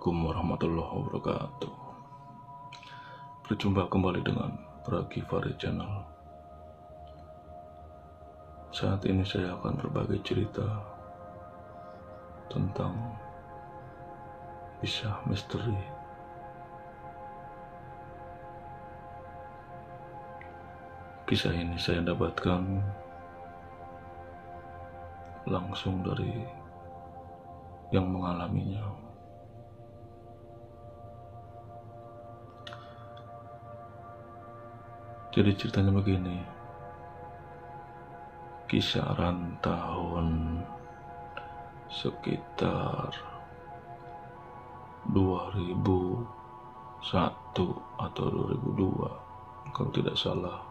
Assalamualaikum warahmatullahi wabarakatuh. Berjumpa kembali dengan Pragivari Channel. Saat ini saya akan berbagi cerita tentang kisah misteri. Kisah ini saya dapatkan langsung dari yang mengalaminya. Jadi ceritanya begini, kisaran tahun sekitar 2001 atau 2002 kalau tidak salah.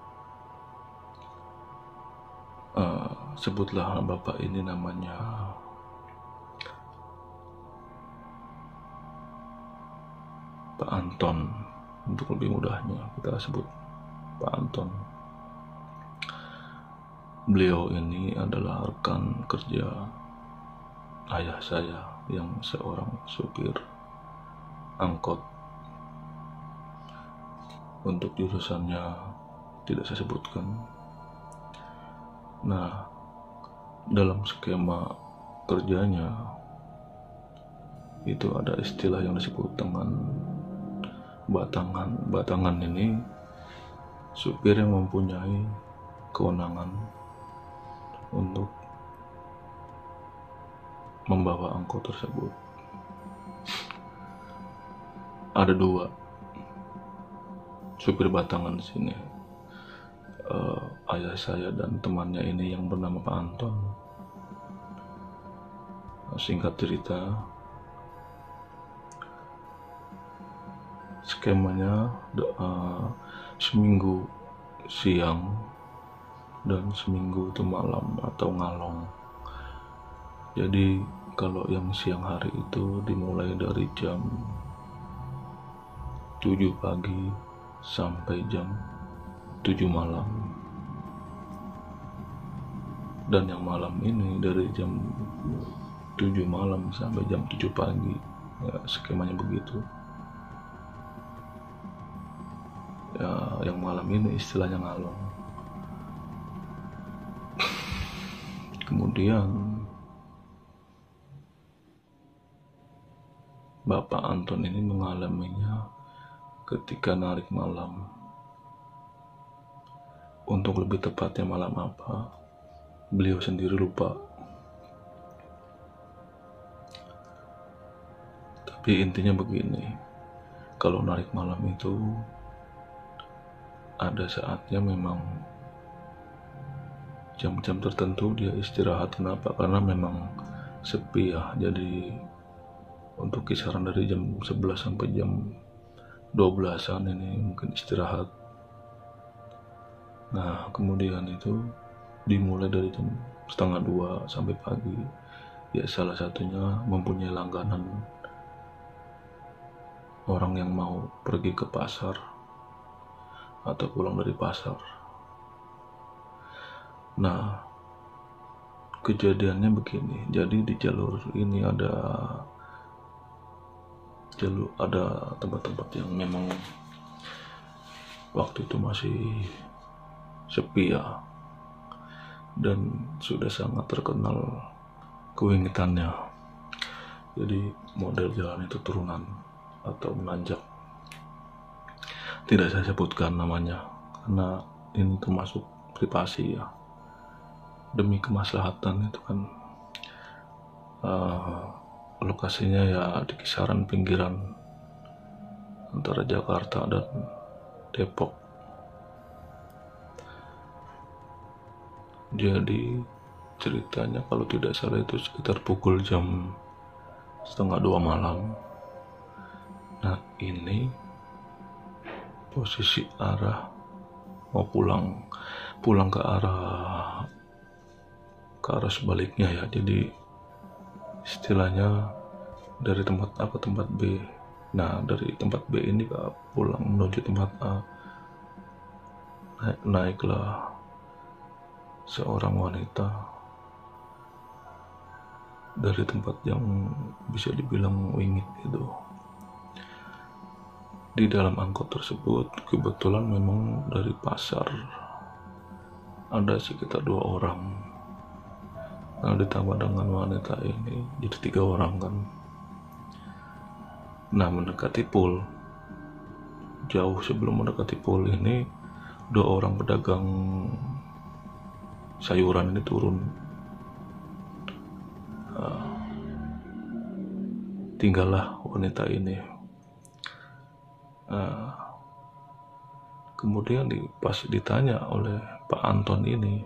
Sebutlah bapak ini namanya Pak Anton. Untuk lebih mudahnya kita sebut Pak Anton. Beliau ini adalah rekan kerja ayah saya yang seorang supir angkot. Untuk jurusannya tidak saya sebutkan. Nah, dalam skema kerjanya itu ada istilah yang disebut dengan batangan. Batangan ini supir yang mempunyai kewenangan untuk membawa angkot tersebut. Ada dua supir batangan di sini, ayah saya dan temannya ini yang bernama Pak Anton. Singkat cerita, skemanya seminggu siang dan seminggu itu malam atau ngalong. Jadi kalau yang siang hari itu dimulai dari jam 7 pagi sampai jam 7 malam, dan yang malam ini dari jam 7 malam sampai jam 7 pagi. Ya, skemanya begitu. Ya, yang malam ini istilahnya ngalong. Kemudian Bapak Anton ini mengalaminya ketika narik malam. Untuk lebih tepatnya malam apa, beliau sendiri lupa. Tapi intinya begini, kalau narik malam itu ada saatnya memang jam-jam tertentu dia istirahat. Kenapa? Karena memang sepi ya. Jadi untuk kisaran dari jam 11 sampai jam 12-an ini mungkin istirahat. Nah, kemudian itu dimulai dari jam 1:30 sampai pagi. Ya, salah satunya mempunyai langganan orang yang mau pergi ke pasar atau pulang dari pasar. Nah, kejadiannya begini. Jadi di jalur ini ada tempat-tempat yang memang waktu itu masih sepi ya, dan sudah sangat terkenal kewingitannya. Jadi model jalan itu turunan atau menanjak. Tidak saya sebutkan namanya karena ini termasuk privasi ya, demi kemaslahatan. Itu kan lokasinya ya di kisaran pinggiran antara Jakarta dan Depok. Jadi ceritanya kalau tidak salah itu sekitar pukul jam 1:30 malam. Nah, ini posisi arah mau pulang ke arah sebaliknya ya. Jadi istilahnya dari tempat A ke tempat B. Nah, dari tempat B ini ke pulang menuju tempat A, naiklah seorang wanita dari tempat yang bisa dibilang wingit itu. Di dalam angkot tersebut kebetulan memang dari pasar ada sekitar 2 orang. Nah, ditambah dengan wanita ini jadi 3 orang kan. Nah, mendekati pool, jauh sebelum mendekati pool ini 2 orang pedagang sayuran ini turun. Tinggallah wanita ini. Kemudian pas ditanya oleh Pak Anton ini,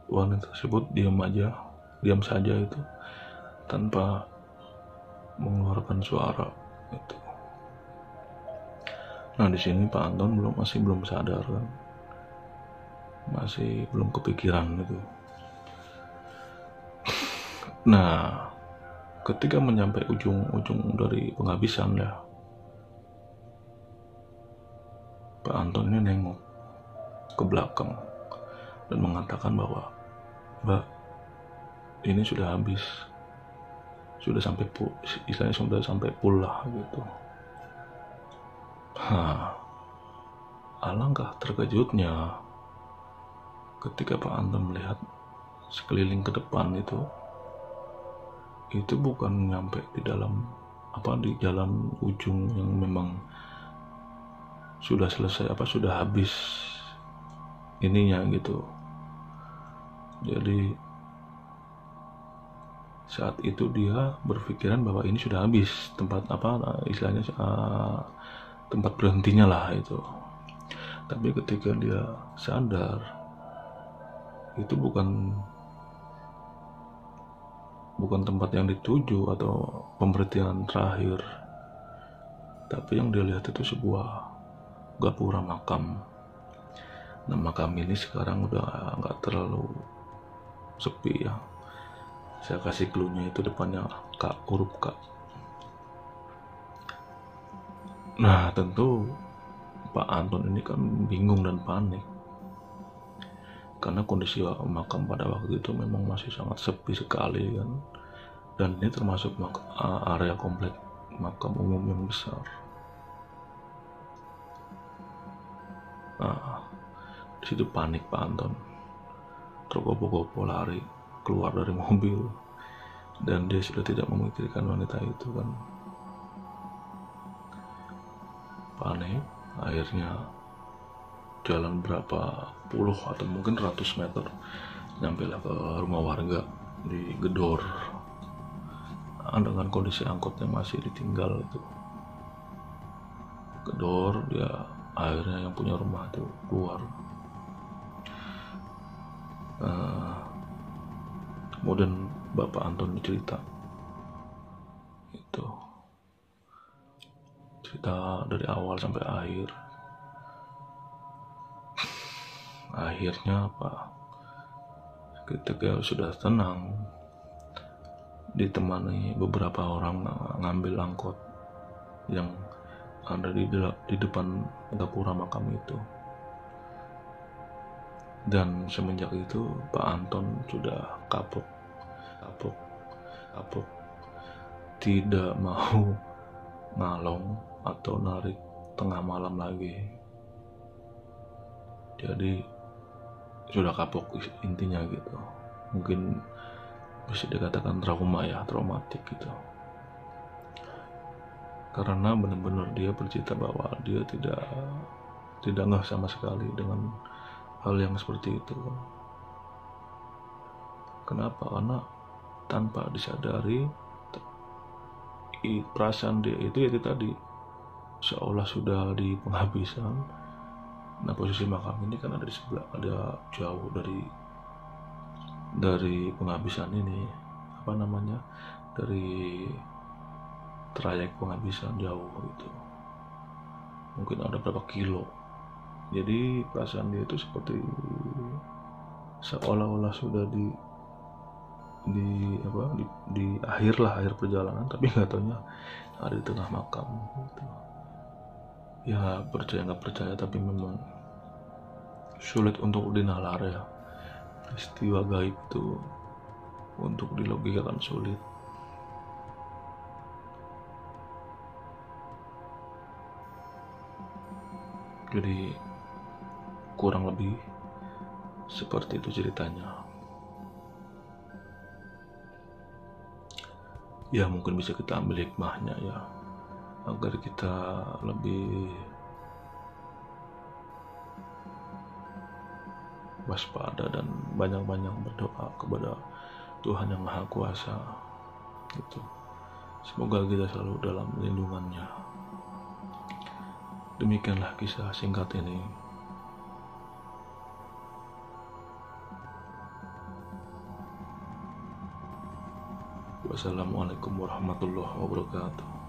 wanita tersebut diam saja itu, tanpa mengeluarkan suara itu. Nah, di sini Pak Anton masih belum sadar kan, masih belum kepikiran itu. Nah, ketika menyampai ujung dari penghabisan ya, Pak Anton ini nengok ke belakang dan mengatakan bahwa, "Mbak, ini sudah habis, sudah sampai istilahnya sudah sampai pool lah," gitu. Alangkah terkejutnya ketika Pak Anton melihat sekeliling ke depan itu bukan nyampe di jalan ujung yang memang sudah selesai, sudah habis ininya gitu. Jadi saat itu dia berpikiran bahwa ini sudah habis tempat tempat berhentinya lah itu. Tapi ketika dia sadar, itu bukan tempat yang dituju atau pemberhentian terakhir, tapi yang dia lihat itu sebuah gapura makam. Nah, makam ini sekarang udah nggak terlalu sepi ya. Saya kasih clue-nya, itu depannya K, huruf K. Nah, tentu Pak Anton ini kan bingung dan panik, karena kondisi makam pada waktu itu memang masih sangat sepi sekali kan, dan ini termasuk area komplek makam umum yang besar. Nah, disitu panik Pak Anton, tergopoh-gopoh lari keluar dari mobil, dan dia sudah tidak memikirkan wanita itu kan. Panik, akhirnya jalan berapa puluh atau mungkin ratus meter, nyampelah ke rumah warga di Gedor, dengan kondisi angkotnya masih ditinggal itu. Gedor, dia akhirnya yang punya rumah itu keluar. Kemudian Bapak Anton cerita dari awal sampai akhir. Akhirnya ketika sudah tenang, ditemani beberapa orang ngambil angkot yang ada di depan gapura makam itu. Dan semenjak itu Pak Anton sudah kapok, tidak mau ngalong atau narik tengah malam lagi. Jadi sudah kapok intinya gitu. Mungkin bisa dikatakan traumatik gitu. Karena benar-benar dia bercerita bahwa dia tidak ngeh sama sekali dengan hal yang seperti itu. Kenapa? Karena tanpa disadari, perasaan dia itu tadi, seolah sudah di penghabisan. Nah, posisi makam ini kan ada di sebelah, ada jauh dari penghabisan ini, dari trayek penghabisan jauh itu, mungkin ada berapa kilo. Jadi perasaan dia itu seperti seolah-olah sudah di akhir perjalanan, tapi nggak taunya ada di tengah makam gitu. Ya, percaya nggak percaya, tapi memang sulit untuk dinalar ya, peristiwa gaib itu untuk dilogikakan sulit. Jadi kurang lebih seperti itu ceritanya. Ya mungkin bisa kita ambil hikmahnya ya, agar kita lebih waspada dan banyak-banyak berdoa kepada Tuhan yang Maha Kuasa gitu. Semoga kita selalu dalam lindungannya. Demikianlah kisah singkat ini. Wassalamualaikum warahmatullahi wabarakatuh.